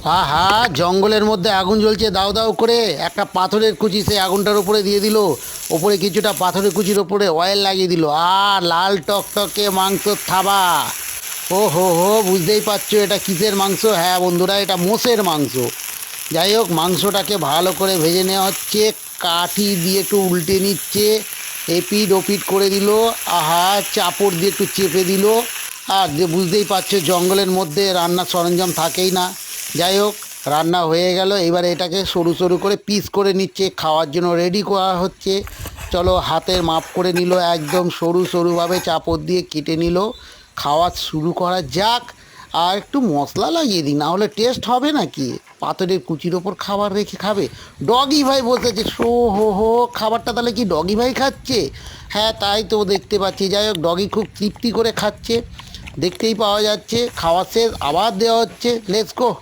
আহা, জঙ্গলের মধ্যে আগুন জ্বলছে দাউ দাউ করে। একটা পাথরের কুচি সেই আগুনটার উপরে দিয়ে দিল। ওপরে কিছুটা পাথরের কুচির ওপরে অয়েল লাগিয়ে দিল, আর লাল টকটকে মাংসর থাবা। ও হো হো, বুঝতেই পারছো এটা কিসের মাংস? হ্যাঁ বন্ধুরা, এটা মোষের মাংস। যাই হোক, মাংসটাকে ভালো করে ভেজে নেওয়া হচ্ছে। কাঠি দিয়ে একটু উল্টে নিচ্ছে, এপিট ওপিট করে দিল। আহা, চাপড় দিয়ে একটু চেপে দিল। আর যে বুঝতেই পারছো জঙ্গলের মধ্যে রান্নার সরঞ্জাম থাকেই না। যাই হোক, রান্না হয়ে গেল। এবারে এটাকে সরু সরু করে পিস করে নিচ্ছে, খাওয়ার জন্য রেডি করা হচ্ছে। চলো, হাতের মাপ করে নিল, একদম সরু সরুভাবে চাপড় দিয়ে কেটে নিল। খাওয়া শুরু করা যাক। আর একটু মশলা লাগিয়ে দিই, না হলে টেস্ট হবে নাকি? পাথরের কুচির ওপর খাবার রেখে খাবে? ডগি ভাই বসেছে, শো হো হো, খাবারটা তাহলে কি ডগি ভাই খাচ্ছে? হ্যাঁ, তাই তো দেখতে পাচ্ছি। যাই হোক, ডগি খুব তৃপ্তি করে খাচ্ছে, দেখতেই পাওয়া যাচ্ছে। খাওয়া শেষ, আবার দেওয়া হচ্ছে। Let's go.